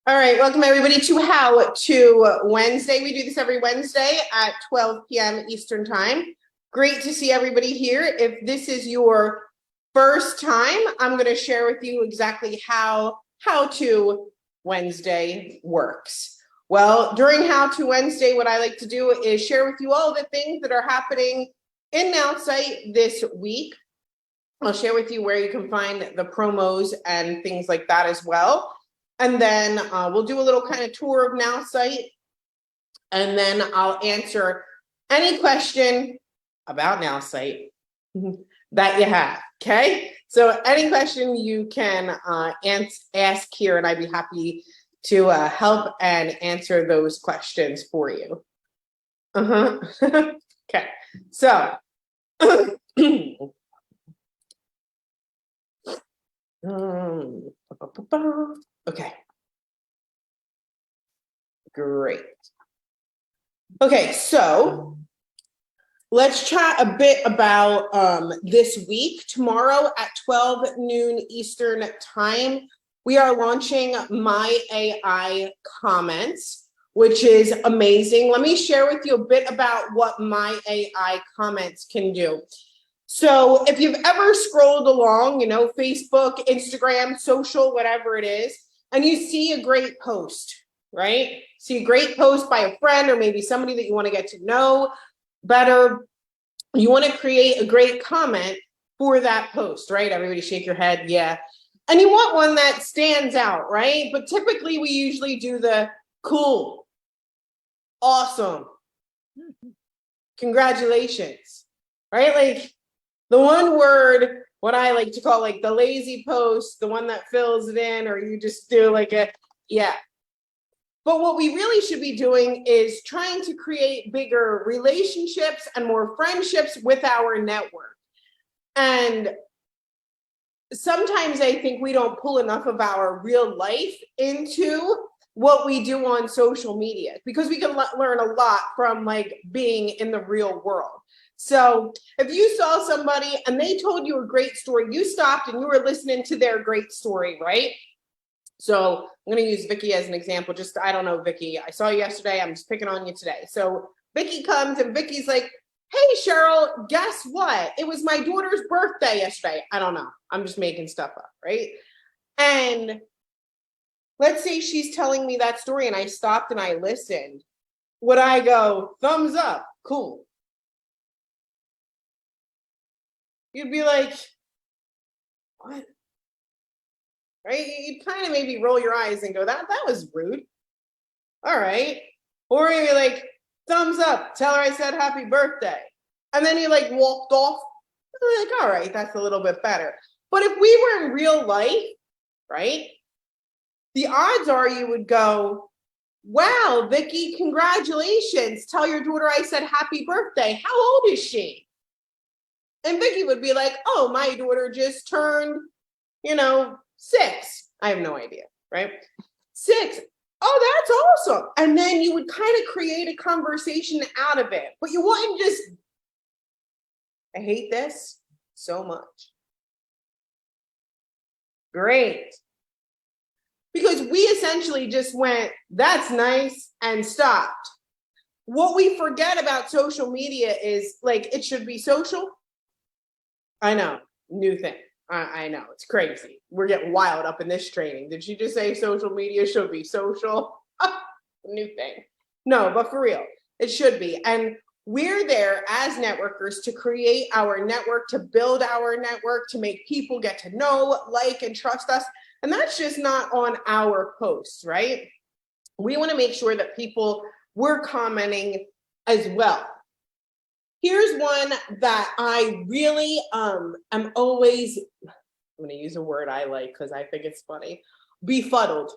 All right, welcome everybody to How to Wednesday. We do this every Wednesday at 12 p.m. Eastern Time. Great to see everybody here. If this is your first time, I'm going to share with you exactly how to Wednesday works. Well, during How to Wednesday, what I like to do is share with you all the things that are happening in NowSite this week. I'll share with you where you can find the promos and things like that as well. And then we'll do a little kind of tour of NowSite, and then I'll answer any question about NowSite that you have, okay? So any question you can ask here, and I'd be happy to help and answer those questions for you. Okay, so okay. Great. Okay, so let's chat a bit about this week. Tomorrow at 12 noon Eastern Time, we are launching myAI Comments, which is amazing. Let me share with you a bit about what myAI Comments can do. So if you've ever scrolled along, you know, Facebook, Instagram, social, whatever it is, and you see a great post, right? See a great post by a friend or maybe somebody that you want to get to know better. You want to create a great comment for that post, right? Everybody shake your head, yeah. And you want one that stands out, right? But typically we usually do the cool, awesome, congratulations, right? Like the one word, what I like to call like the lazy post, the one that fills it in, or you just do like a, yeah. But what we really should be doing is trying to create bigger relationships and more friendships with our network. And sometimes I think we don't pull enough of our real life into what we do on social media, because we can learn a lot from like being in the real world. So if you saw somebody and they told you a great story, you stopped and you were listening to their great story, right? So I'm going to use Vicky as an example. Just, I don't know, Vicky, I saw you yesterday. I'm just picking on you today. So Vicky comes and Vicky's like, hey, Cheryl, guess what? It was my daughter's birthday yesterday. I don't know. I'm just making stuff up, right? And let's say she's telling me that story and I stopped and I listened. Would I go, thumbs up, cool? You'd be like, what? Right? You'd kind of maybe roll your eyes and go, that was rude. All right. Or you're like, thumbs up, tell her I said happy birthday. And then you like walked off. Like, all right, that's a little bit better. But if we were in real life, right? The odds are you would go, wow, Vicky, congratulations. Tell your daughter I said happy birthday. How old is she? And Vicky would be like, oh, my daughter just turned, 6. I have no idea, right? 6. Oh, that's awesome. And then you would kind of create a conversation out of it. But you wouldn't just, I hate this so much. Great. Because we essentially just went, that's nice, and stopped. What we forget about social media is like, it should be social. I know, new thing. I know, it's crazy. We're getting wild up in this training. Did she just say social media should be social? New thing. No, but for real, it should be. And we're there as networkers to create our network, to build our network, to make people get to know, like, and trust us. And that's just not on our posts, right? We want to make sure that we're commenting as well. Here's one that I really am always, I'm going to use a word I like because I think it's funny, befuddled.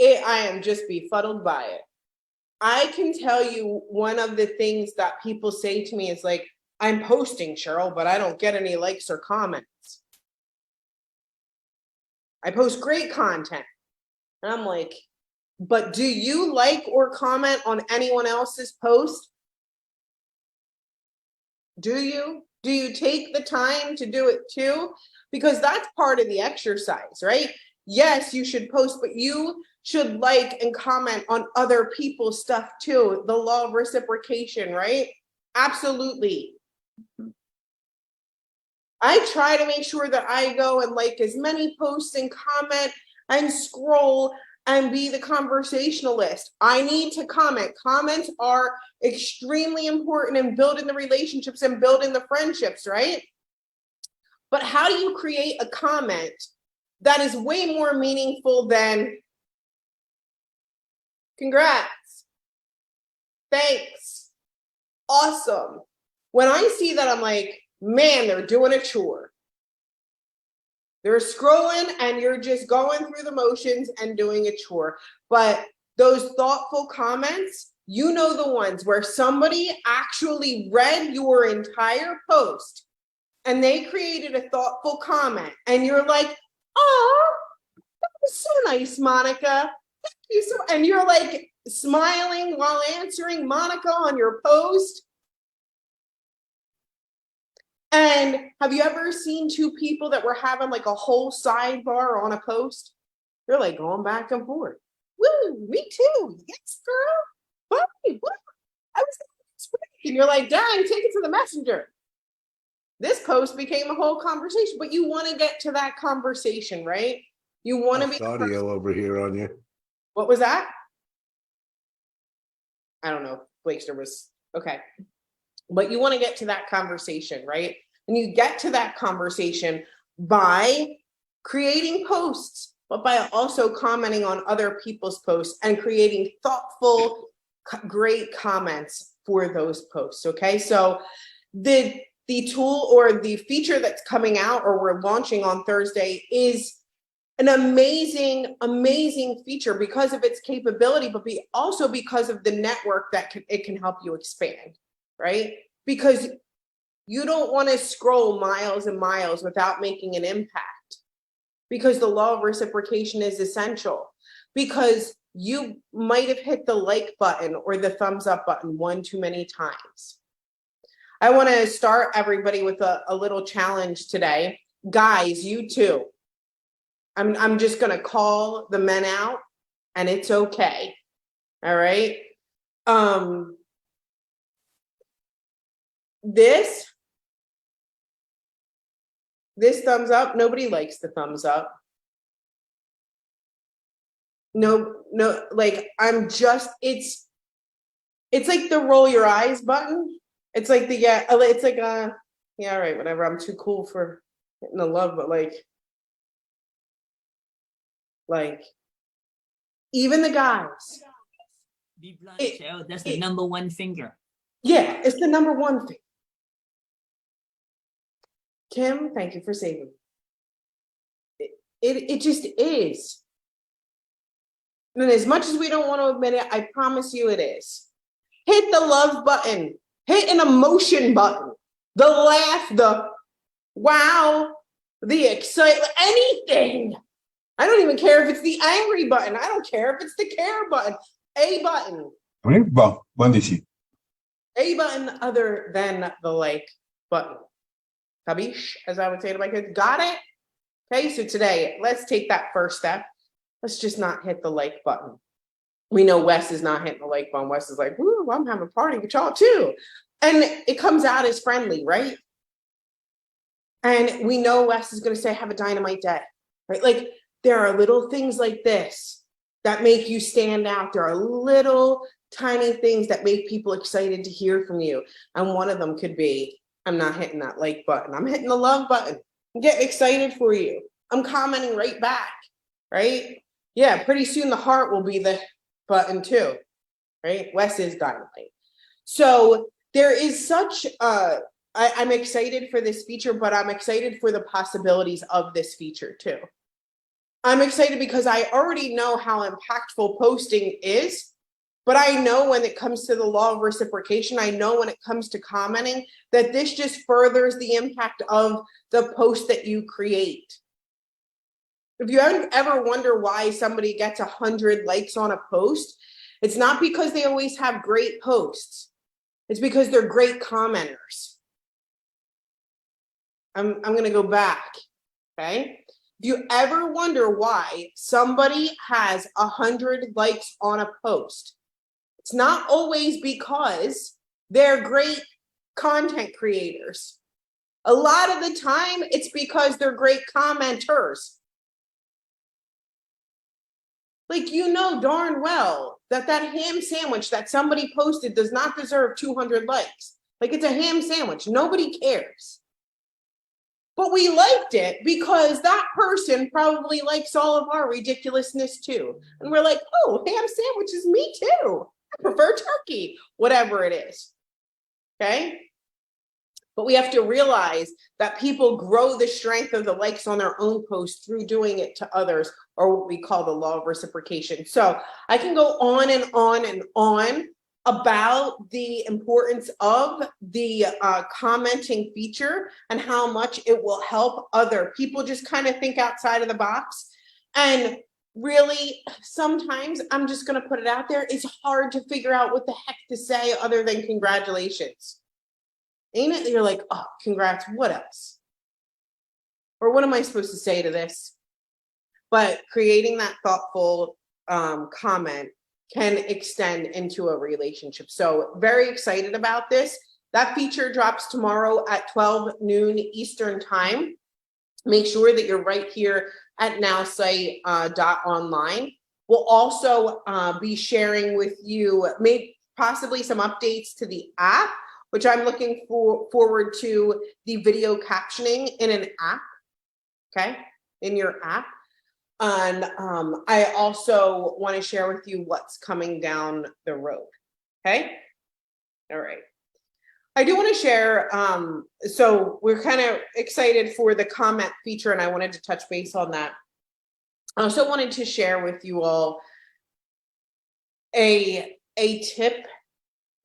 I am just befuddled by it. I can tell you one of the things that people say to me is like, I'm posting, Cheryl, but I don't get any likes or comments. I post great content. And I'm like, but do you like or comment on anyone else's post? Do you? Do you take the time to do it too? Because that's part of the exercise, right? Yes, you should post, but you should like and comment on other people's stuff too. The law of reciprocation, right? Absolutely. I try to make sure that I go and like as many posts and comment and scroll and be the conversationalist. I need to comment. Comments are extremely important in building the relationships and building the friendships, right? But how do you create a comment that is way more meaningful than congrats, thanks, awesome? When I see that, I'm like, man, they're doing a chore. They're scrolling and you're just going through the motions and doing a chore. But those thoughtful comments, you know, the ones where somebody actually read your entire post and they created a thoughtful comment and you're like, oh, that was so nice, Monica. Thank you so, and you're like smiling while answering Monica on your post. And have you ever seen two people that were having like a whole sidebar on a post? They're like going back and forth. Woo, me too. Yes, girl. Buddy, what? I was this week. And you're like, dang, take it to the messenger. This post became a whole conversation, but you want to get to that conversation, right? You want to be audio over here on you. What was that? I don't know. Blakester was okay. But you want to get to that conversation, right? And you get to that conversation by creating posts, but by also commenting on other people's posts and creating thoughtful, great comments for those posts, okay? So the tool or the feature that's coming out or we're launching on Thursday is an amazing, amazing feature because of its capability, but also because of the network that it can help you expand, right? Because you don't want to scroll miles and miles without making an impact, because the law of reciprocation is essential, because you might have hit the like button or the thumbs up button one too many times. I want to start everybody with a little challenge today. Guys, you too. I'm just going to call the men out and it's okay. All right. This thumbs up, nobody likes the thumbs up. No, like it's like the roll your eyes button. It's like it's like yeah, all right, whatever. I'm too cool for hitting the love, but like even the guys. Be blunt, that's the number one finger. Yeah, it's the number one thing. Kim, thank you for saving me. It just is. And as much as we don't want to admit it, I promise you it is. Hit the love button. Hit an emotion button. The laugh, the wow, the excitement, anything. I don't even care if it's the angry button. I don't care if it's the care button. A button. A button other than the like button. Kabish, as I would say to my kids, got it? Okay, so today, let's take that first step. Let's just not hit the like button. We know Wes is not hitting the like button. Wes is like, woo, I'm having a party with y'all too. And it comes out as friendly, right? And we know Wes is going to say, have a dynamite day, right? Like there are little things like this that make you stand out. There are little tiny things that make people excited to hear from you. And one of them could be, I'm not hitting that like button. I'm hitting the love button. I'm getting excited for you. I'm commenting right back, right? Yeah, pretty soon the heart will be the button too, right? Wes is dynamite. So there is such, I'm excited for this feature, but I'm excited for the possibilities of this feature too. I'm excited because I already know how impactful posting is, but I know when it comes to the law of reciprocation, I know when it comes to commenting, that this just furthers the impact of the post that you create. If you ever wonder why somebody gets 100 likes on a post, it's not because they always have great posts. It's because they're great commenters. I'm going to go back, okay? Do you ever wonder why somebody has 100 likes on a post? It's not always because they're great content creators. A lot of the time, it's because they're great commenters. Like, you know darn well that that ham sandwich that somebody posted does not deserve 200 likes. Like, it's a ham sandwich. Nobody cares. But we liked it because that person probably likes all of our ridiculousness too. And we're like, oh, ham sandwiches, me too. I prefer turkey, whatever it is. Okay? But we have to realize that people grow the strength of the likes on their own post through doing it to others, or what we call the law of reciprocation. So I can go on and on and on about the importance of the commenting feature and how much it will help other people just kind of think outside of the box. And really, sometimes I'm just going to put it out there. It's hard to figure out what the heck to say other than congratulations. Ain't it? You're like, oh, congrats. What else? Or what am I supposed to say to this? But creating that thoughtful comment can extend into a relationship. So very excited about this. That feature drops tomorrow at 12 noon Eastern time. Make sure that you're right here at nowsite.online. We'll also be sharing with you maybe possibly some updates to the app, which I'm looking forward to the video captioning in an app, okay, in your app. And I also want to share with you what's coming down the road, okay? All right. I do want to share, so we're kind of excited for the comment feature, and I wanted to touch base on that. I also wanted to share with you all a tip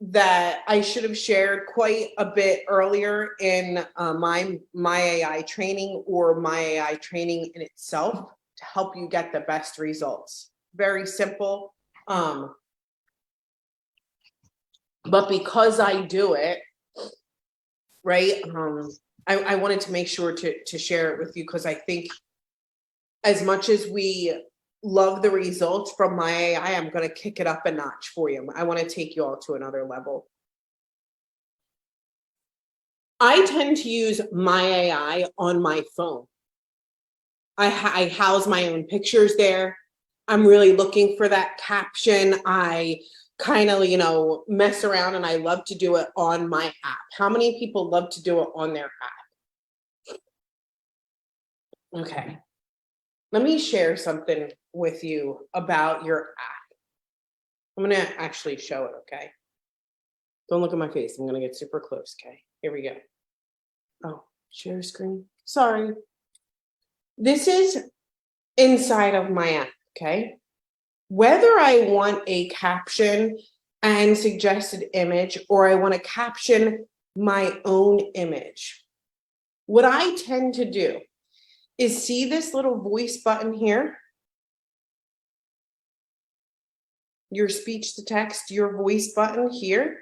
that I should have shared quite a bit earlier in my AI training, or my AI training in itself, to help you get the best results. Very simple, but because I do it, right, I wanted to make sure to share it with you, because I think as much as we love the results from my AI, I'm going to kick it up a notch for you. I want to take you all to another level. I tend to use my AI on my phone. I house my own pictures there. I'm really looking for that caption. I kind of, mess around, and I love to do it on my app. How many people love to do it on their app? Okay. Let me share something with you about your app. I'm going to actually show it, okay? Don't look at my face. I'm going to get super close, okay? Here we go. Oh, share screen. Sorry. This is inside of my app, okay? Whether I want a caption and suggested image, or I want to caption my own image, what I tend to do is see this little voice button here, your speech to text, your voice button here.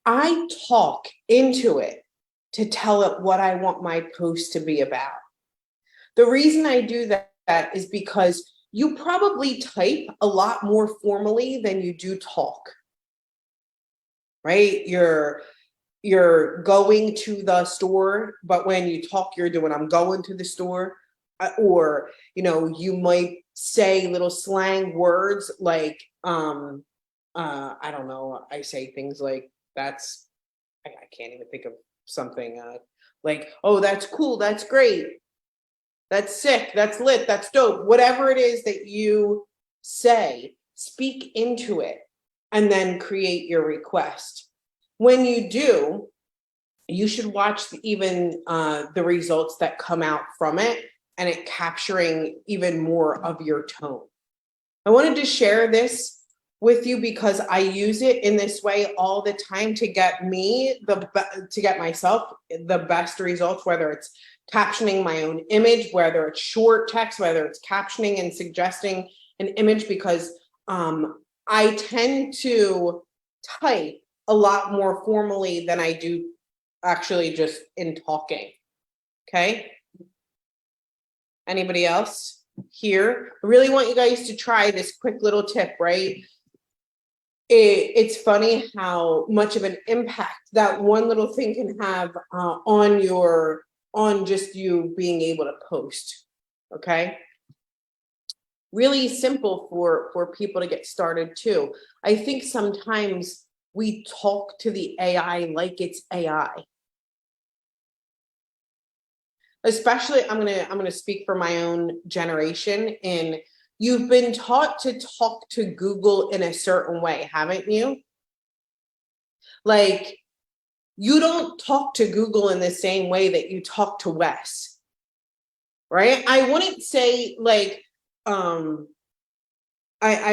I talk into it to tell it what I want my post to be about. The reason I do that is because you probably type a lot more formally than you do talk, right? You're going to the store, but when you talk, you're doing, I'm going to the store. Or, you might say little slang words like, I don't know, I say things like, I can't even think of something like, oh, that's cool, that's great, that's sick, that's lit, that's dope. Whatever it is that you say, speak into it and then create your request. When you do, you should watch even the results that come out from it, and it capturing even more of your tone. I wanted to share this with you because I use it in this way all the time to get myself the best results, whether it's captioning my own image, whether it's short text, whether it's captioning and suggesting an image, because I tend to type a lot more formally than I do actually just in talking, okay? Anybody else here? I really want you guys to try this quick little tip, right? It's funny how much of an impact that one little thing can have on just you being able to post. Okay. Really simple for people to get started too. I think sometimes we talk to the AI like it's AI. Especially, I'm gonna speak for my own generation, and you've been taught to talk to Google in a certain way, haven't you? Like, you don't talk to Google in the same way that you talk to Wes, right? I wouldn't say like, I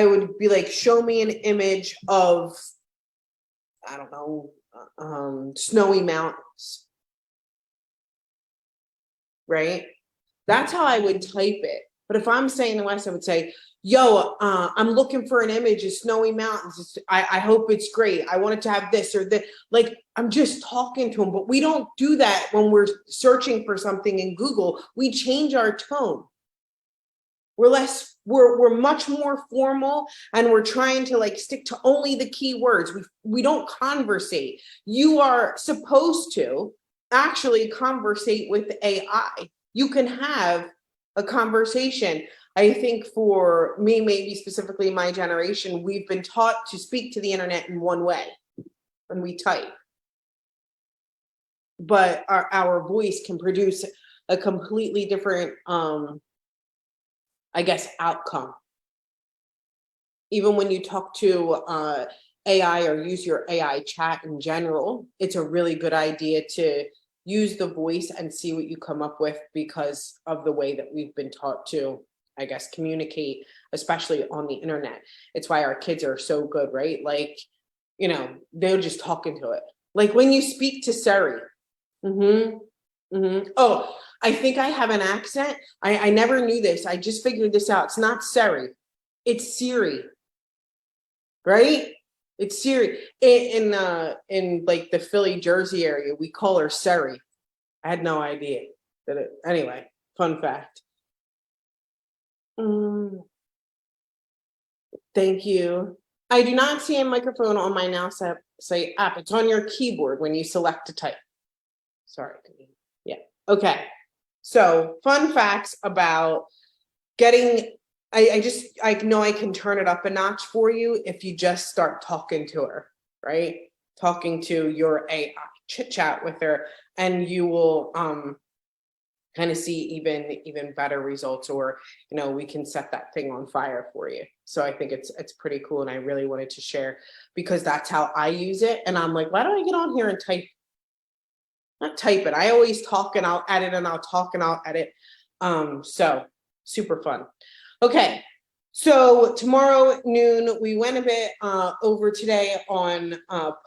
would be like, show me an image of, I don't know, snowy mountains, right? That's how I would type it. But if I'm saying the West, I would say, yo, I'm looking for an image of snowy mountains. I hope it's great. I wanted to have this or that. Like, I'm just talking to them, but we don't do that when we're searching for something in Google. We change our tone. We're much more formal, and we're trying to like stick to only the keywords. We don't conversate. You are supposed to actually conversate with AI. You can have a conversation. I think for me, maybe specifically my generation, we've been taught to speak to the internet in one way when we type. But our voice can produce a completely different, I guess, outcome. Even when you talk to AI or use your AI chat in general, it's a really good idea to use the voice and see what you come up with because of the way that we've been taught to, I guess, communicate, especially on the internet. It's why our kids are so good, right? Like, you know, they're just talking to it. Like when you speak to Siri. Oh, I think I have an accent. I never knew this. I just figured this out. It's not Siri. It's Siri. Right? It's Siri. In like the Philly, Jersey area, we call her Siri. I had no idea that it, anyway, fun fact. Thank you. I do not see a microphone on my NowSite app. It's on your keyboard when you select to type. Sorry. Yeah. Okay. So fun facts about getting, I know I can turn it up a notch for you if you just start talking to her, right? Talking to your AI, chit chat with her, and you will kind of see even better results, or, you know, we can set that thing on fire for you. So I think it's pretty cool. And I really wanted to share because that's how I use it. And I'm like, why don't I get on here and type? Not type it. I always talk and I'll edit and I'll talk and I'll edit. So super fun. Okay. So tomorrow noon, we went a bit over today on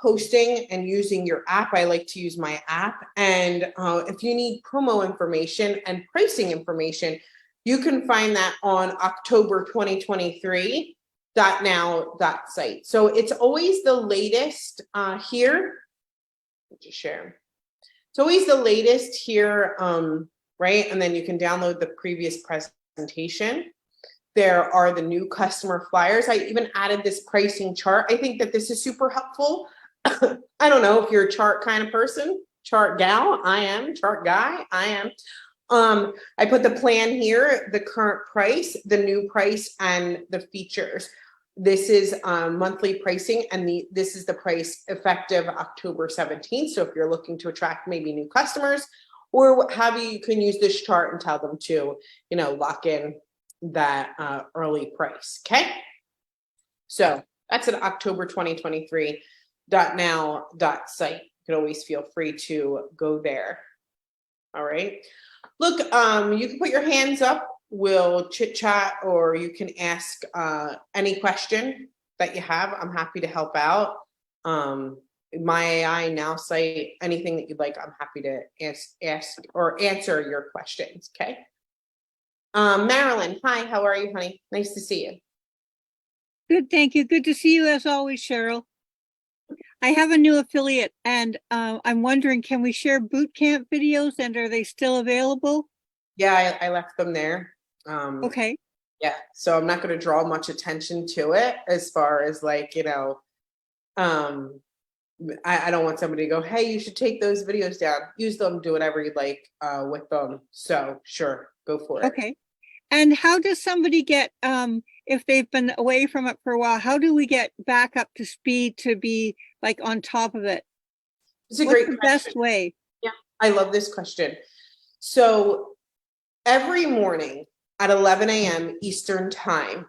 posting and using your app. I like to use my app. And if you need promo information and pricing information, you can find that on October 2023 .now.site. So it's always the latest here. I'll just share. It's always the latest here, right? And then you can download the previous presentation. There are the new customer flyers. I even added this pricing chart. I think that this is super helpful. I don't know if you're a chart kind of person, chart gal. I am. Chart guy. I am. I put the plan here, the current price, the new price, and the features. This is monthly pricing, and this is the price effective October 17th. So if you're looking to attract maybe new customers or what have you, you can use this chart and tell them to, you know, lock in that early price. Okay. So that's at October 2023 .now.site. You can always feel free to go there. All right. Look, you can put your hands up. We'll chit chat, or you can ask any question that you have. I'm happy to help out. myAI, NowSite, anything that you'd like, I'm happy to ask or answer your questions. Okay. Marilyn, hi, how are you, honey? Nice to see you. Good, thank you. Good to see you as always, Cheryl. I have a new affiliate, and I'm wondering, can we share boot camp videos, and are they still available? Yeah, I left them there. Okay. Yeah, so I'm not going to draw much attention to it as far as like, um, I don't want somebody to go, hey, you should take those videos down, use them, do whatever you'd like with them. So sure, go for it. Okay. And how does somebody get, if they've been away from it for a while, how do we get back up to speed to be like on top of it? It's a What's great the question. best way? Yeah, I love this question. So every morning at 11 a.m. Eastern time,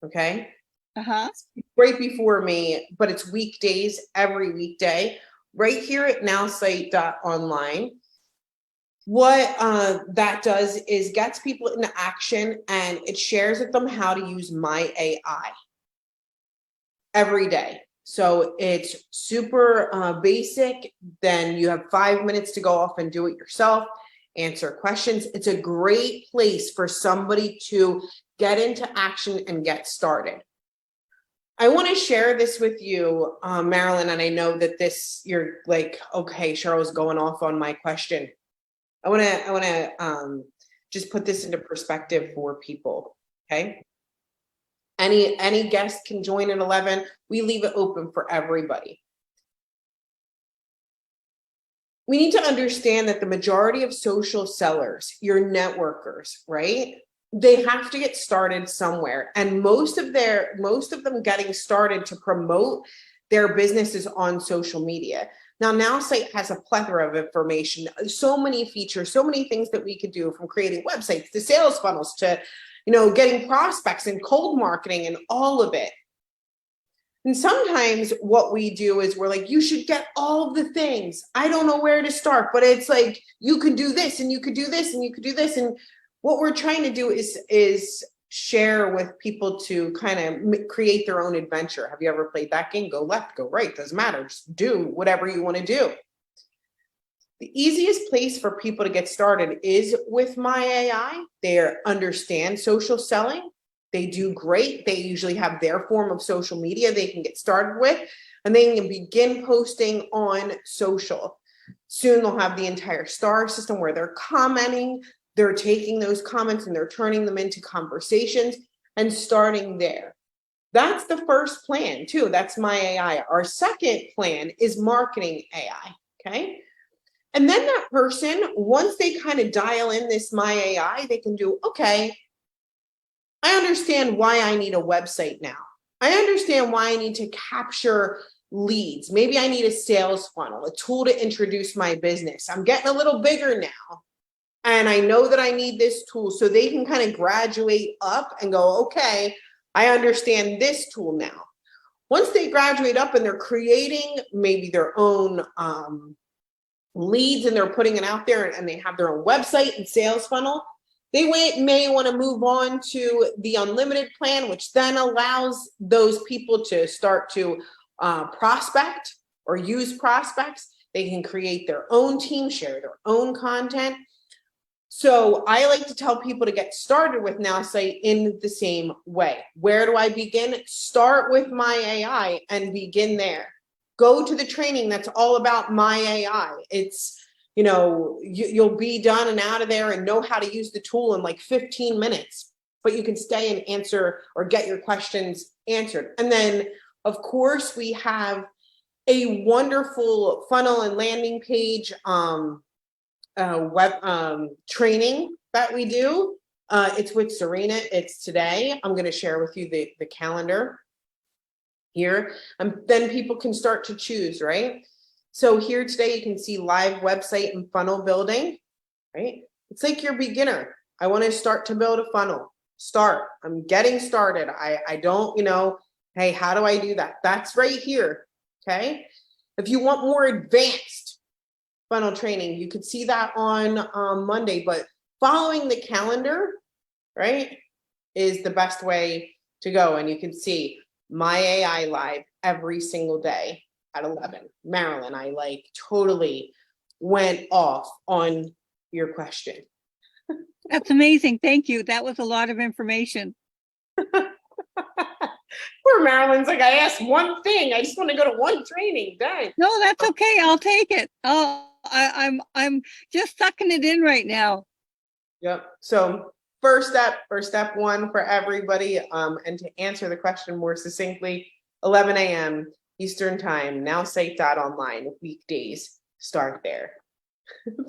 okay? Uh-huh. Right before me, but it's weekdays, every weekday, right here at NowSite.online. What that does is gets people into action, and it shares with them how to use myAI every day. So it's super basic. Then you have 5 minutes to go off and do it yourself, answer questions. It's a great place for somebody to get into action and get started. I want to share this with you, Marilyn, and I know that you're like, okay, Cheryl's going off on my question. I want to just put this into perspective for people, okay? Any guest can join at 11. We leave it open for everybody. We need to understand that the majority of social sellers, your networkers, right? They have to get started somewhere. And most of them getting started to promote their businesses on social media. Now, NowSite has a plethora of information, so many features, so many things that we could do, from creating websites to sales funnels to, getting prospects and cold marketing and all of it. And sometimes what we do is we're like, you should get all the things. I don't know where to start, but it's like, you could do this and you could do this and you could do this. And what we're trying to do is share with people to kind of create their own adventure. Have you ever played that game? Go left, go right, doesn't matter. Just do whatever you want to do. The easiest place for people to get started is with myAI. They understand social selling. They do great. They usually have their form of social media they can get started with, and they can begin posting on social. Soon they'll have the entire star system where they're commenting, they're taking those comments and they're turning them into conversations and starting there. That's the first plan too. That's myAI. Our second plan is marketing AI, okay? And then that person, once they kind of dial in this myAI, they can do, okay, I understand why I need a website now. I understand why I need to capture leads. Maybe I need a sales funnel, a tool to introduce my business. I'm getting a little bigger now, and I know that I need this tool. So they can kind of graduate up and go, okay, I understand this tool now. Once they graduate up and they're creating maybe their own leads and they're putting it out there, and they have their own website and sales funnel, they may want to move on to the unlimited plan, which then allows those people to start to prospect or use prospects. They can create their own team, share their own content. So I like to tell people to get started with NowSite in the same way. Where do I begin? Start with myAI and begin there. Go to the training that's all about myAI. It's, you'll be done and out of there and know how to use the tool in like 15 minutes, but you can stay and answer or get your questions answered. And then, of course, we have a wonderful funnel and landing page web training that we do. It's with Serena. It's today. I'm going to share with you the calendar here. Then people can start to choose, right? So here today, you can see live website and funnel building, right? It's like your beginner. I want to start to build a funnel. Start. I'm getting started. I don't, hey, how do I do that? That's right here, okay? If you want more advanced funnel training, you could see that on Monday, but following the calendar, right, is the best way to go. And you can see myAI live every single day at 11. Marilyn, I totally went off on your question. That's amazing. Thank you. That was a lot of information. Poor Marilyn's like, I asked one thing. I just want to go to one training. Dang. No, that's okay. I'll take it. Oh, I'm just sucking it in right now. Yep. So first step one for everybody, and to answer the question more succinctly, 11 a.m. Eastern time, nowsite.online, weekdays, start there.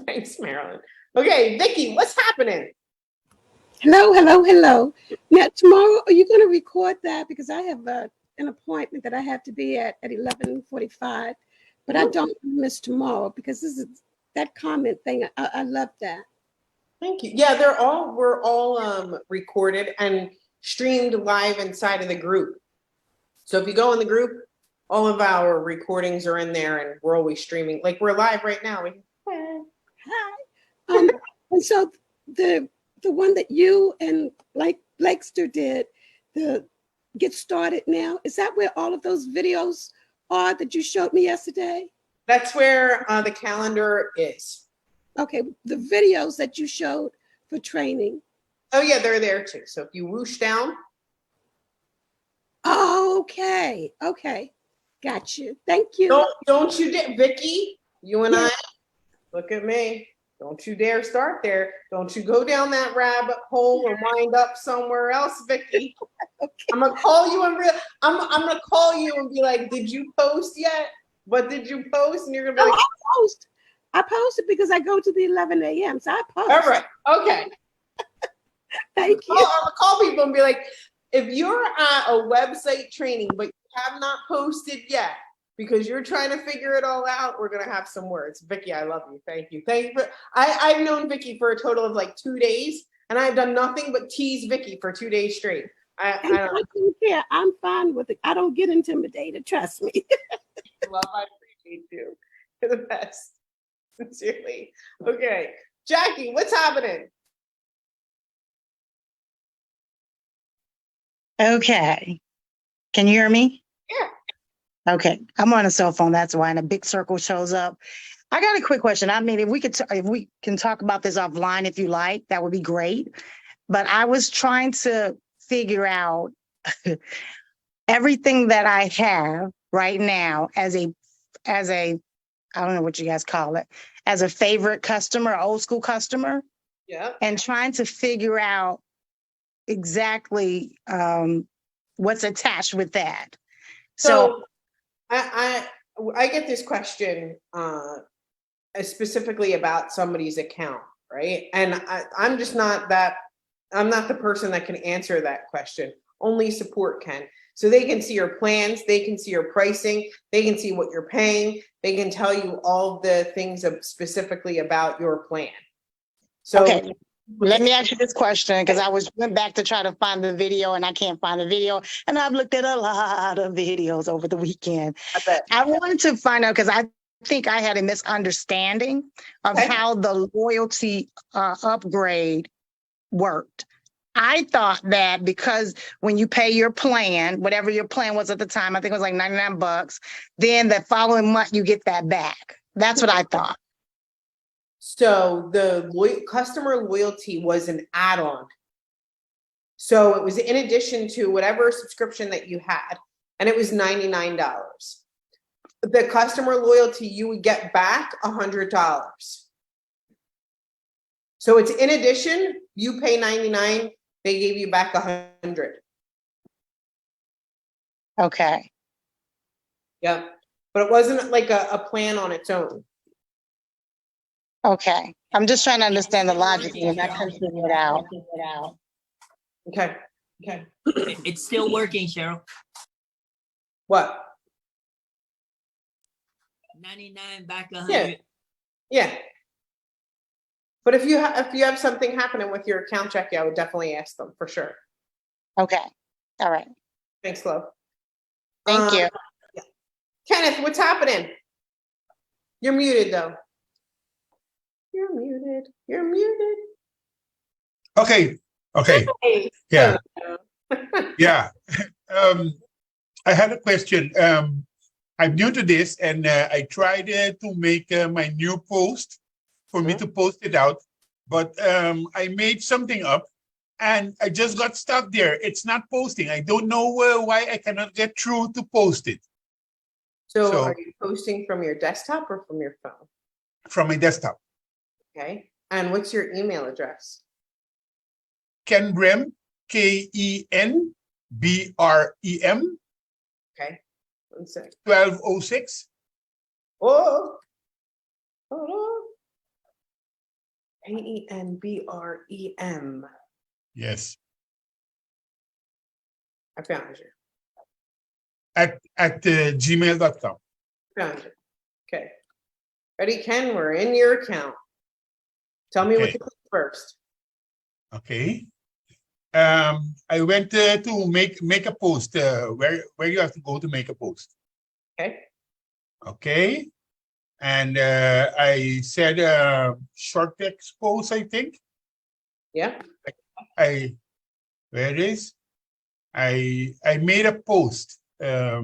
Thanks, Marilyn. Okay, Vicky, what's happening? Hello. Now, tomorrow, are you going to record that? Because I have an appointment that I have to be at 11:45, but I don't miss tomorrow because this is that comment thing. I love that. Thank you. Yeah, we're all recorded and streamed live inside of the group. So if you go in the group, all of our recordings are in there, and we're always streaming. Like we're live right now. Hi. And so the one that you and Lakester did, the Get Started Now, is that where all of those videos are that you showed me yesterday? That's where the calendar is. Okay, the videos that you showed for training. Oh yeah, they're there too. So if you whoosh down. Oh, okay. Got you. Thank you. Don't you dare, Vicky, you and Yeah. I, look at me. Don't you dare start there. Don't you go down that rabbit hole and wind up somewhere else, Vicky. Okay. I'm gonna call you and I'm gonna call you and be like, did you post yet? What did you post? And you're gonna be like, I posted because I go to the 11 a.m. So I post. all right, okay. Thank you. I'm gonna call people and be like, if you're at a website training but you have not posted yet because you're trying to figure it all out, we're gonna have some words. Vicky, I love you. Thank you. I've known Vicky for a total of like 2 days, and I've done nothing but tease Vicky for 2 days straight. I don't care. I'm fine with it. I don't get intimidated. Trust me. I appreciate you. You're the best. Sincerely. Okay. Jackie, what's happening? Okay. Can you hear me? Yeah. Okay. I'm on a cell phone. That's why. And a big circle shows up. I got a quick question. I mean, if we can talk about this offline, if you like, that would be great. But I was trying to figure out everything that I have right now as a, I don't know what you guys call it, as a favorite customer, old school customer. Yeah. And trying to figure out exactly what's attached with that. So I get this question specifically about somebody's account, right? And I'm not the person that can answer that question. Only support can. So they can see your plans, they can see your pricing, they can see what you're paying, they can tell you all the things specifically about your plan. So okay. Let me ask you this question, because went back to try to find the video and I can't find the video. And I've looked at a lot of videos over the weekend. I wanted to find out, because I think I had a misunderstanding of how the loyalty upgrade worked. I thought that because when you pay your plan, whatever your plan was at the time, I think it was like $99, then the following month you get that back. That's what I thought. So the customer loyalty was an add-on. So it was in addition to whatever subscription that you had, and it was $99. The customer loyalty, you would get back $100. So it's in addition, you pay $99, they gave you back $100. Okay. Yep. But it wasn't like a plan on its own. Okay. I'm just trying to understand the logic and I couldn't figure it out. Okay. It's still working, Cheryl. What? 99 back 100. Yeah. But if you have something happening with your account, Jackie, I would definitely ask them for sure. Okay. All right. Thanks, love. Thank you. Yeah. Kenneth, what's happening? You're muted though. You're muted. Okay. Hey. Yeah. Yeah. I had a question. I'm new to this, and I tried to make my new post for me to post it out, but I made something up and I just got stuck there. It's not posting. I don't know why I cannot get through to post it. So are you posting from your desktop or from your phone? From my desktop. Okay. And what's your email address? Kenbrem, KenBrem, Okay. 1 sec. 1206. Oh, hold on. KenBrem. Yes. I found you. At gmail.com. Found you. Okay. Ready, Ken? We're in your account. Tell me what Okay. to click first. Okay. I went to make a post. Where you have to go to make a post. Okay. Okay. And I said short text post, I think. Yeah. Where it is? I made a post. Let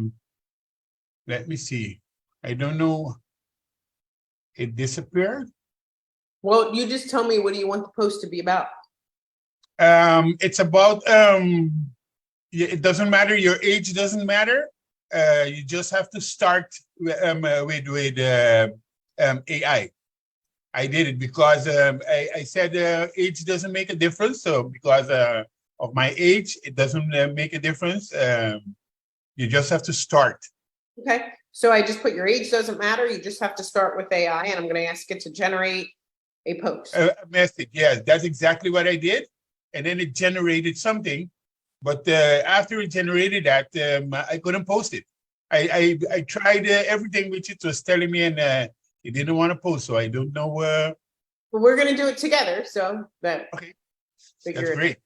me see. I don't know. It disappeared. Well, you just tell me, what do you want the post to be about? It's about it doesn't matter, your age doesn't matter. You just have to start with AI. I did it because I said age doesn't make a difference. So because of my age, it doesn't make a difference. You just have to start. Okay. So I just put your age doesn't matter. You just have to start with AI, and I'm going to ask it to generate a post. A message. Yes, that's exactly what I did. And then it generated something. But after it generated that, I couldn't post it. I tried everything which it was telling me, and it didn't want to post. So I don't know. But we're going to do it together. So that Okay, figure that's it great.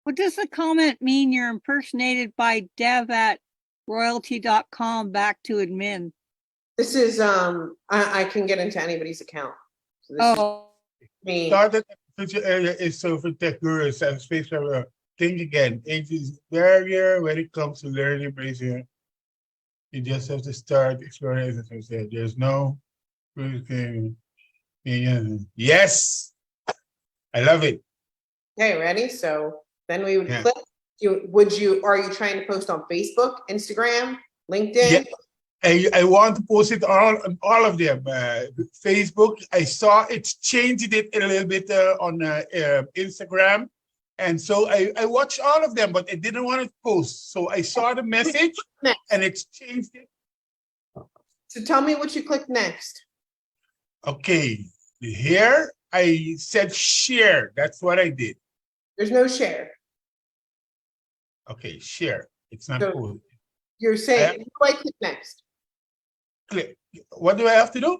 What does the comment mean? You're impersonated by dev@royalty.com back to admin. This is I can get into anybody's account. So this Oh, is me. Started future area is so for tech gurus and space travel. Think again. Age is barrier when it comes to learning. You just have to start exploring. As I said, there's no. Yes, I love it. Okay, ready? So then we would Yeah. click. Are you trying to post on Facebook, Instagram, LinkedIn? Yeah. I want to post it on all of them. Facebook, I saw it changed it a little bit on Instagram. And so I watched all of them, but I didn't want to post. So I saw the message Next. and it's changed it. So tell me what you click next. Okay, here I said share. That's what I did. There's no share. Okay, share. It's not So- cool. You're saying, what do I click next? Click. What do I have to do?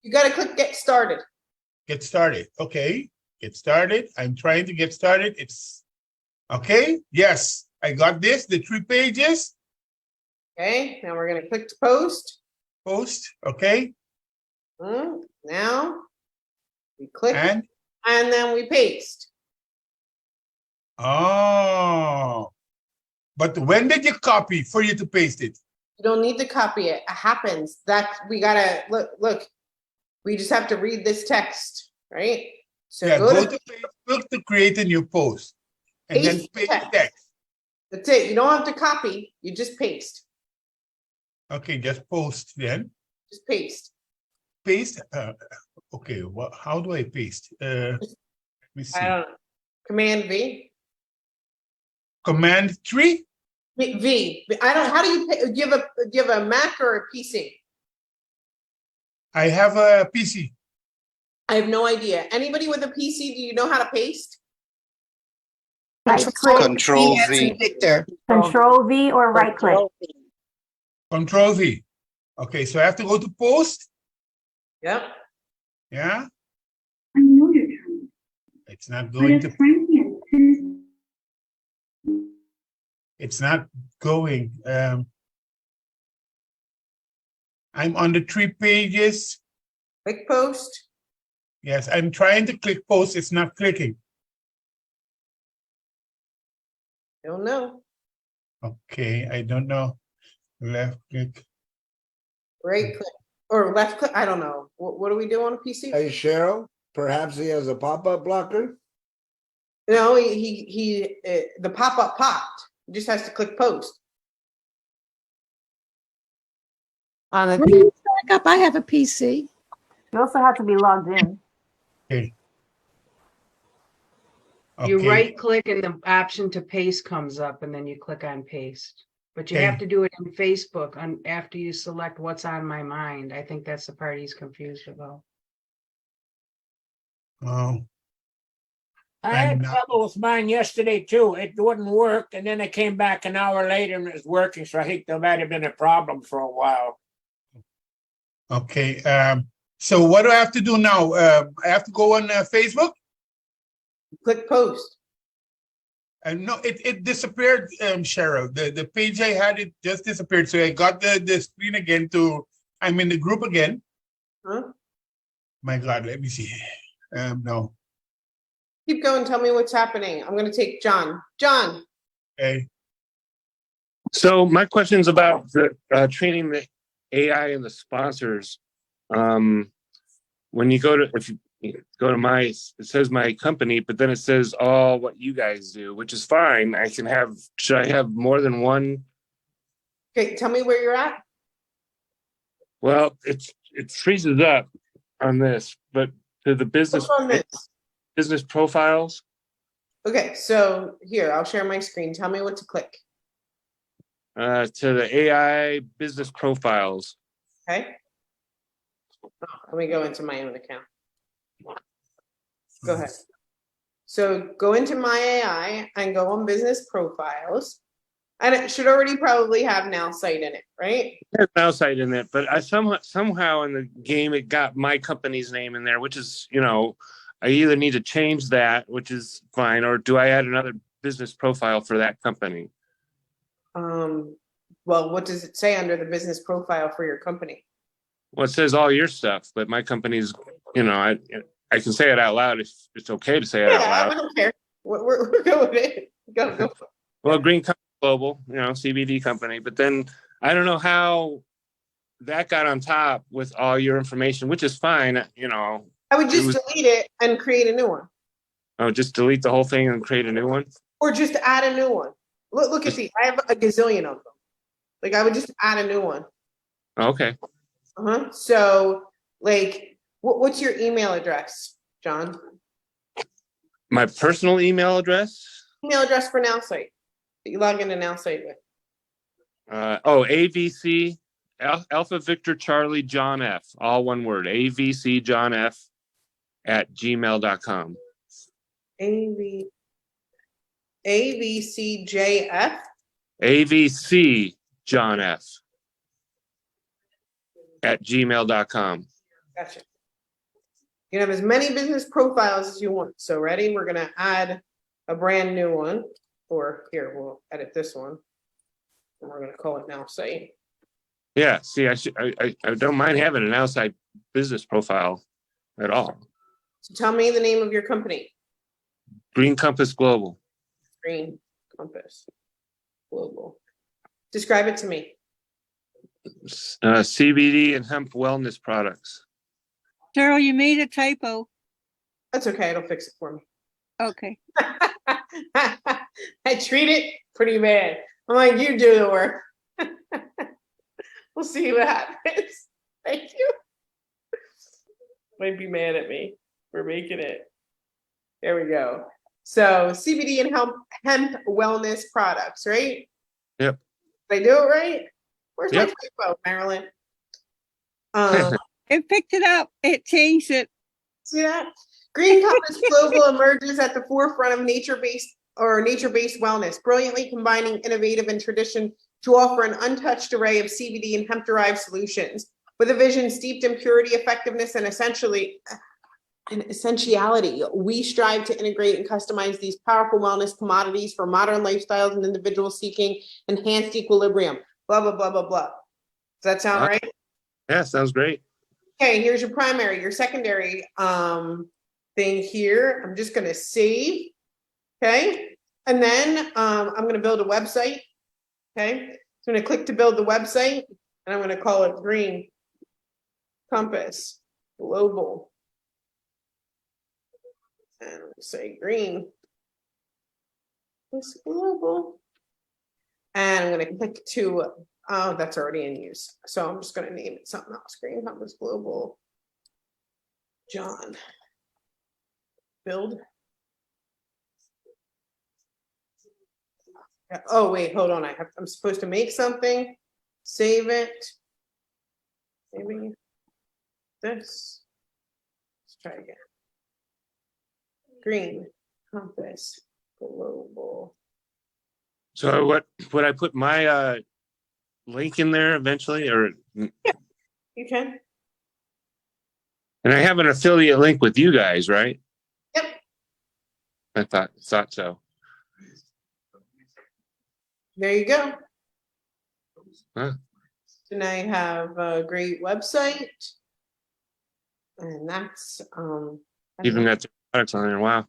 You got to click get started. Get started. Okay, get started. I'm trying to get started. It's okay. Yes, I got this. The 3 pages. Okay, now we're going to click to post. Post. Okay, Now we click and then we paste. oh, but when did you copy for you to paste it? You don't need to copy it. It happens. We gotta look. We just have to read this text, right? So Yeah, go go to to Facebook to create a new post, and then Paste paste text. text. That's it. You don't have to copy. You just paste. Okay, just post then. Just paste. Paste. Okay, how do I paste? Let me see. I don't know. Command V. Command 3. V. I don't. How do you give a Mac or a PC? I have a PC. I have no idea. Anybody with a PC, do you know how to paste? Right click, Control V. Victor. Control V or right click. Control V. Okay, so I have to go to post. Yep. Yeah. I know you're trying, It's not but going it's to. frankly, It's not going. I'm on the 3 pages. Click post. Yes, I'm trying to click post. It's not clicking. Don't know. Okay, I don't know. Left click. Right click or left click. I don't know. What do we do on a PC? Hey, Cheryl, perhaps he has a pop-up blocker? No, the pop-up popped. He just has to click post. on the Bring it back up. I have a PC. You also have to be logged in. Okay. You Okay. right click and the option to paste comes up and then you click on paste. But you have Okay. to do it in Facebook after you select what's on my mind. I think that's the part he's confused about. Oh, I had I'm not. trouble with mine yesterday too. It wouldn't work, and then I came back an hour later and it was working. So I think there might have been a problem for a while. Okay. So what do I have to do now? I have to go on Facebook? click post. No, it disappeared, Cheryl. The page I had, it just disappeared. So I got the screen again I'm in the group again. Huh? My God, let me see. No. Keep going. Tell me what's happening. I'm going to take John. John. Okay. So my question's about the training the AI and the sponsors. When you go to my, it says my company, but then it says all what you guys do, which is fine. Should I have more than one? Okay, tell me where you're at. Well, it freezes up on this, but to the business What's on this? business profiles. Okay, so here, I'll share my screen. Tell me what to click. To the AI business profiles. Okay. Let me go into my own account. Go ahead. So go into myAI and go on business profiles. And it should already probably have NowSite in it, right? There's NowSite in it, but I somehow in the game it got my company's name in there, which is, I either need to change that, which is fine, or do I add another business profile for that company? Well, what does it say under the business profile for your company? Well, it says all your stuff, but my company's, I can say it out loud if it's okay to say it out loud. I don't care. We're going with it. Go. Well, Green Company Global, CBD company, but then I don't know how that got on top with all your information, which is fine, I would just delete it and create a new one. Oh, just delete the whole thing and create a new one? Or just add a new one. Look at these. I have a gazillion of them. Like, I would just add a new one. Okay. So, like, what's your email address, John? My personal email address? Email address for NowSite. That you log into NowSite with. AVC, Alpha Victor Charlie John F. All one word. AVC John F @gmail.com. AVCJF? AVC John F @gmail.com. Gotcha. You can have as many business profiles as you want. So ready? We're gonna add a brand new one. Or here, we'll edit this one. And we're gonna call it NowSite. Yeah, see, I don't mind having an outside business profile at all. So tell me the name of your company. Green Compass Global. Green Compass Global. Describe it to me. CBD and hemp wellness products. Cheryl, you made a typo. That's okay. It'll fix it for me. Okay. I treat it pretty bad. I'm like, you do the work. We'll see what happens. Thank you. Might be mad at me for making it. There we go. So CBD and hemp wellness products, right? Yep. Did I do it right? Where's Yep. my typo, Marilyn? It picked it up. It changed it. See that? Green Compass Global emerges at the forefront of nature-based wellness, brilliantly combining innovative and tradition to offer an untouched array of CBD and hemp-derived solutions. With a vision steeped in purity, effectiveness, and essentiality, we strive to integrate and customize these powerful wellness commodities for modern lifestyles and individuals seeking enhanced equilibrium. Blah, blah, blah, blah, blah. Does that sound right? Yeah, sounds great. Okay, here's your primary, your secondary thing here. I'm just gonna save, okay? And then I'm gonna build a website, okay? So I'm gonna click to build the website, and I'm gonna call it Green Compass Global. And we'll say Green Compass Global. And I'm gonna click to Oh, that's already in use. So I'm just going to name it something else. Green Compass Global John. Build. Oh, wait, hold on. I'm supposed to make something, save it. Maybe this. Let's try again. Green Compass Global. So what would I put my link in there eventually, or? You can. And I have an affiliate link with you guys, right? Yep. I thought so. There you go. Huh. So now you have a great website. And that's Even got the products on there. Wow.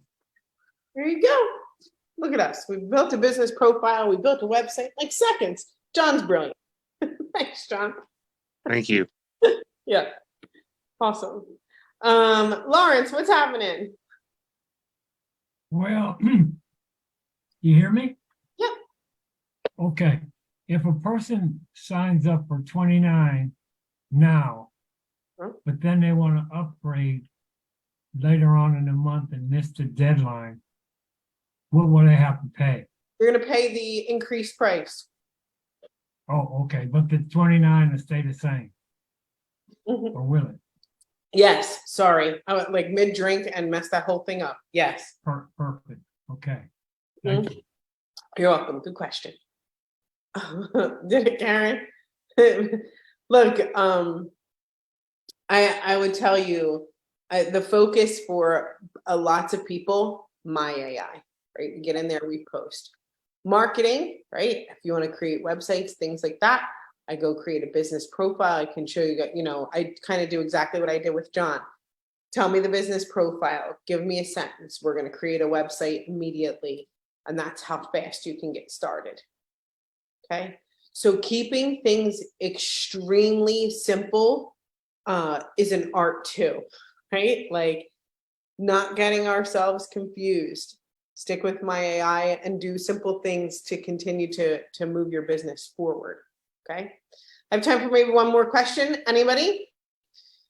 there you go. Look at us. We built a business profile. We built a website like seconds. John's brilliant. Thanks, John. Thank you. Yeah. Awesome. Lawrence, what's happening? Well, you hear me? Yep. Okay. If a person signs up for 29 now, but then they want to upgrade later on in the month and miss the deadline, what will they have to pay? You're going to pay the increased price. Oh, okay. But the 29 will stay the same, or will it? Yes. Sorry. I went like mid-drink and messed that whole thing up. Yes. Perfect. Okay. Thank you. You're welcome. Good question. Did it, Karen? Look, I would tell you the focus for lots of people, myAI, right? You get in there, we post. Marketing, right? If you want to create websites, things like that, I go create a business profile. I can show you, I kind of do exactly what I did with John. Tell me the business profile, give me a sentence. We're going to create a website immediately. And that's how fast you can get started. Okay. So keeping things extremely simple is an art too, right? Like not getting ourselves confused. Stick with myAI and do simple things to continue to move your business forward. Okay. I have time for maybe one more question. Anybody?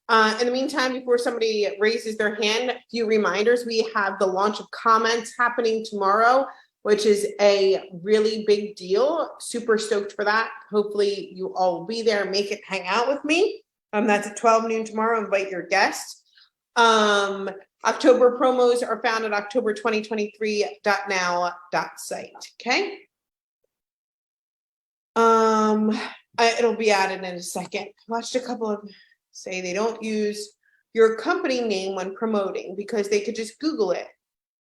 In the meantime, before somebody raises their hand, a few reminders. We have the launch of comments happening tomorrow, which is a really big deal. Super stoked for that. Hopefully you all will be there. Make it hang out with me. That's at 12 noon tomorrow. Invite your guests. October promos are found at october2023.now.site. Okay. It'll be added in a second. Watched a couple of say they don't use your company name when promoting because they could just Google it,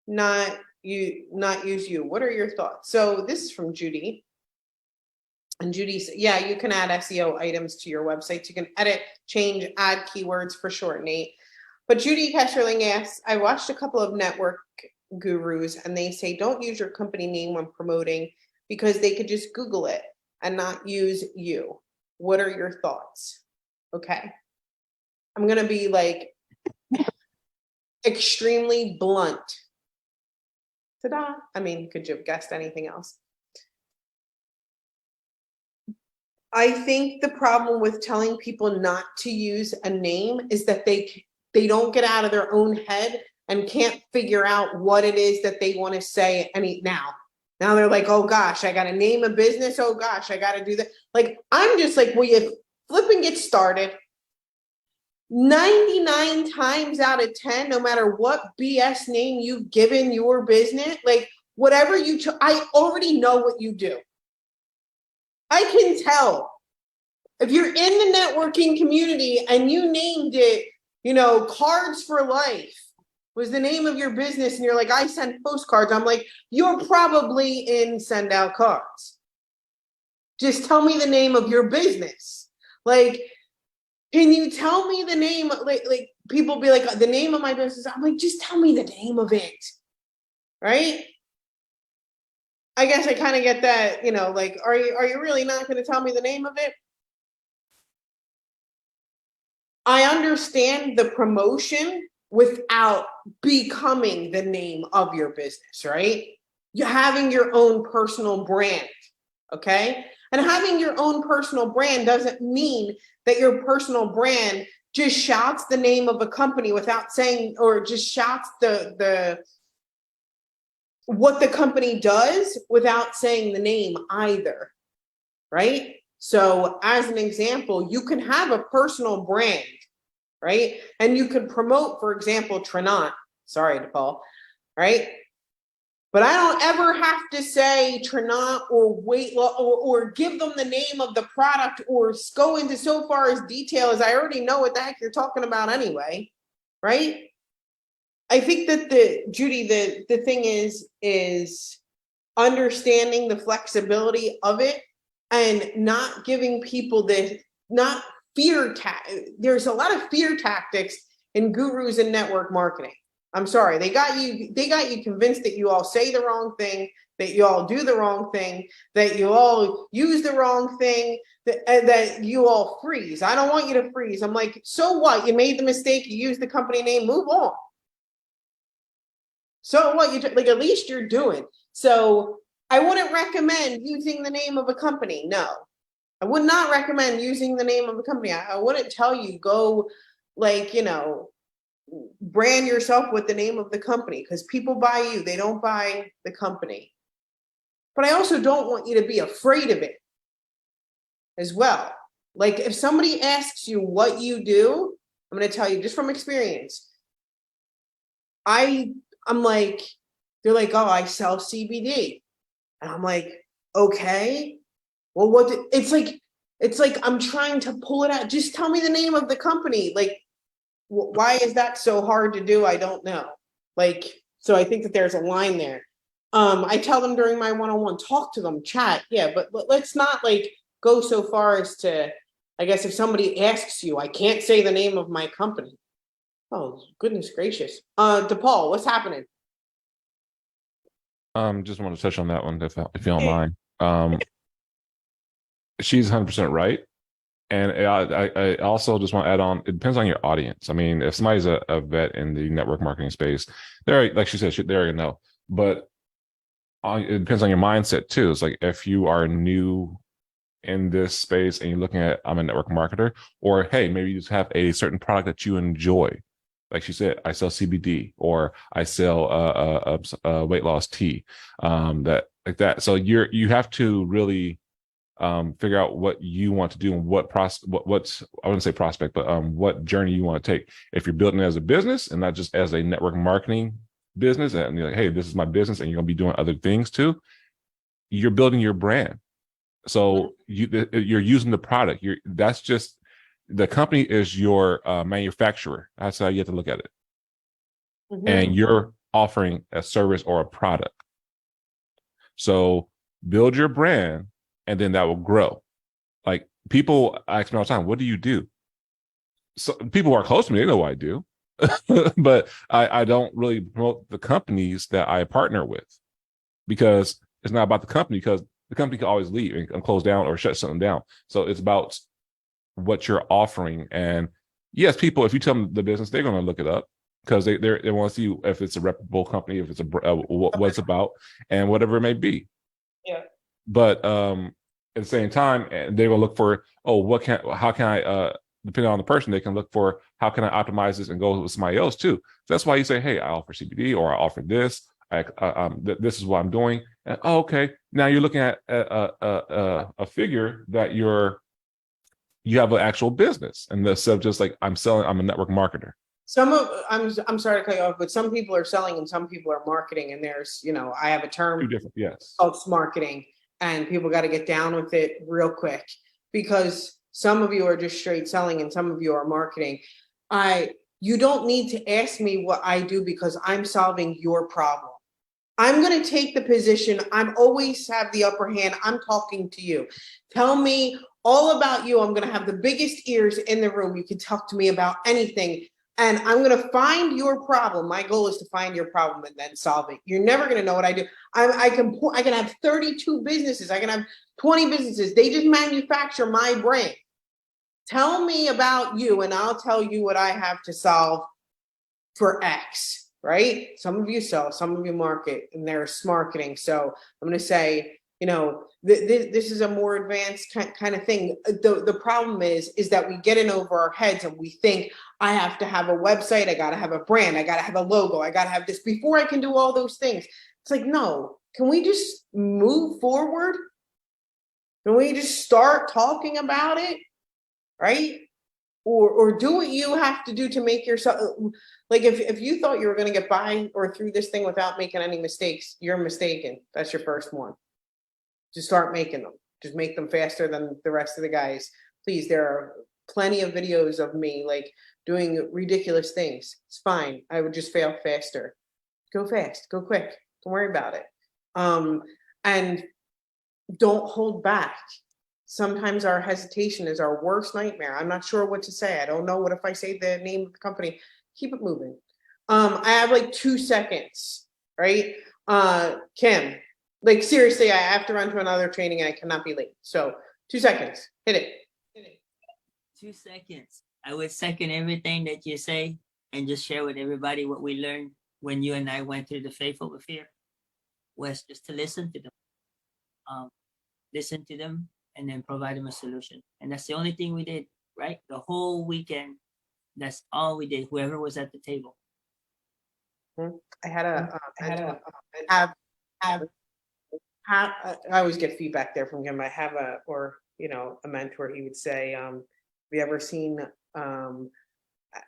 not use you. What are your thoughts? So this is from Judy. And Judy said, yeah, you can add SEO items to your website. You can edit, change, add keywords for sure, Nate. But Judy Kesherling asks, I watched a couple of network gurus and they say don't use your company name when promoting because they could just Google it and not use you. What are your thoughts? Okay. I'm going to be like extremely blunt. Ta-da. I mean, could you have guessed anything else? I think the problem with telling people not to use a name is that they don't get out of their own head and can't figure out what it is that they want to say now they're like, oh gosh, I got to name a business. Oh gosh, I got to do that. Like, I'm just like, will you flip and get started? 99 times out of 10, no matter what BS name you've given your business, like whatever I already know what you do. I can tell. If you're in the networking community and you named it, Cards for Life was the name of your business, and you're like, I send postcards. I'm like, you're probably in Send Out Cards. Just tell me the name of your business. Like, can you tell me the name? Like people be like, the name of my business. I'm like, just tell me the name of it. Right? I guess I kind of get that, like, are you really not going to tell me the name of it? I understand the promotion without becoming the name of your business, right? You're having your own personal brand, okay? And having your own personal brand doesn't mean that your personal brand just shouts the name of a company without saying, or just shouts what the company does without saying the name either, right? So as an example, you can have a personal brand, right? And you could promote, for example, Trinant, sorry, DePaul, right? But I don't ever have to say Trinant or weight loss or give them the name of the product or go into so far as detail as I already know what the heck you're talking about anyway, right? I think that the thing is understanding the flexibility of it and not giving people not fear there's a lot of fear tactics in gurus and network marketing. I'm sorry, they got you convinced that you all say the wrong thing, that you all do the wrong thing, that you all use the wrong thing, that you all freeze. I don't want you to freeze. I'm like, so what? You made the mistake, you used the company name, move on. So what? Like, at least you're doing. So I wouldn't recommend using the name of a company. No, I would not recommend using the name of a company. I wouldn't tell you go, like, brand yourself with the name of the company, because people buy you, they don't buy the company. But I also don't want you to be afraid of it as well. Like, if somebody asks you what you do, I'm going to tell you just from experience. I'm like, they're like, oh, I sell CBD. And I'm like, okay, well, it's like I'm trying to pull it out. Just tell me the name of the company. Like, why is that so hard to do? I don't know. Like, so I think that there's a line there. I tell them during my one-on-one, talk to them, chat. Yeah, but let's not like go so far as to, I guess, if somebody asks you, I can't say the name of my company. Oh, goodness gracious. DePaul, what's happening? Just want to touch on that one if you don't mind. She's 100% right. And I also just want to add on, it depends on your audience. I mean, if somebody's a vet in the network marketing space, they're, like she said, they're going to know. But it depends on your mindset too. It's like, if you are new in this space and you're looking at, I'm a network marketer, or hey, maybe you just have a certain product that you enjoy. Like she said, I sell CBD, or I sell weight loss tea, that like that. So you have to really figure out what you want to do and what's I wouldn't say prospect, but what journey you want to take. If you're building it as a business and not just as a network marketing business, and you're like, hey, this is my business, and you're gonna be doing other things too, you're building your brand. So you're using the product. That's just, the company is your manufacturer. That's how you have to look at it. Mm-hmm. And you're offering a service or a product. So build your brand, and then that will grow. Like, people ask me all the time, what do you do? So people who are close to me, they know what I do. But I don't really promote the companies that I partner with, because it's not about the company, because the company can always leave and close down or shut something down. So it's about what you're offering. And yes, people, if you tell them the business, they're going to look it up, because they want to see if it's a reputable company, if it's what it's about, and whatever it may be. Yeah. But at the same time, they will look for, how can I, depending on the person, they can look for, how can I optimize this and go with somebody else too. So that's why you say, hey, I offer CBD, or I offer this. This is what I'm doing. And, okay. Now you're looking at a figure that you have an actual business, and instead of just like, I'm a network marketer. I'm sorry to cut you off, but some people are selling and some people are marketing, and there's, I have a term called marketing, and people got to get down with it real quick, because some of you are just straight selling and some of you are marketing. You don't need to ask me what I do, because I'm solving your problem. I'm going to take the position. I'm always have the upper hand. I'm talking to you. Tell me all about you. I'm going to have the biggest ears in the room. You can talk to me about anything, and I'm going to find your problem. My goal is to find your problem and then solve it. You're never going to know what I do. I can have 32 businesses. I can have 20 businesses. They just manufacture my brand. Tell me about you, and I'll tell you what I have to solve for X, right? Some of you sell, some of you market, and there's marketing. So I'm going to say, You know, this is a more advanced kind of thing. The problem is that we get in over our heads and we think, I have to have a website, I gotta have a brand, I gotta have a logo, I gotta have this before I can do all those things. It's like, no, can we just move forward? Can we just start talking about it, right? Or do what you have to do to make yourself, like if you thought you were gonna get by or through this thing without making any mistakes, you're mistaken. That's your first one. Just start making them. Just make them faster than the rest of the guys. Please, there are plenty of videos of me like doing ridiculous things. It's fine. I would just fail faster. Go fast, go quick. Don't worry about it. And don't hold back. Sometimes our hesitation is our worst nightmare. I'm not sure what to say. I don't know. What if I say the name of the company? Keep it moving. I have like 2 seconds, right? Kim, like seriously, I have to run to another training and I cannot be late. So 2 seconds, hit it. 2 seconds. I would second everything that you say and just share with everybody what we learned when you and I went through the Faith Over Fear, was just to listen to them, and then provide them a solution. And that's the only thing we did, right? The whole weekend, that's all we did, whoever was at the table. I always get feedback there from him. I have a mentor. He would say, have you ever seen,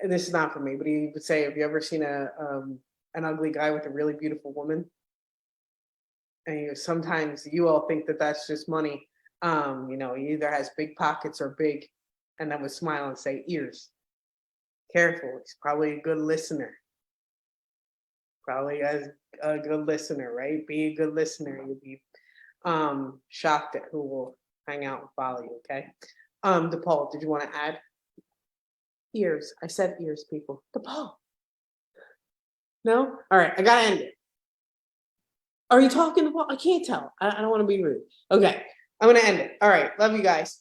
this is not for me, but he would say, have you ever seen an ugly guy with a really beautiful woman? And sometimes you all think that that's just money. He either has big pockets or big, and I would smile and say, ears. Careful, he's probably a good listener. Probably a good listener, right? Be a good listener. You'll be shocked at who will hang out and follow you, okay? DePaul, did you want to add? Ears. I said ears, people. DePaul. No? All right, I gotta end it. Are you talking, DePaul? I can't tell. I don't want to be rude. Okay, I'm gonna end it. All right, love you guys.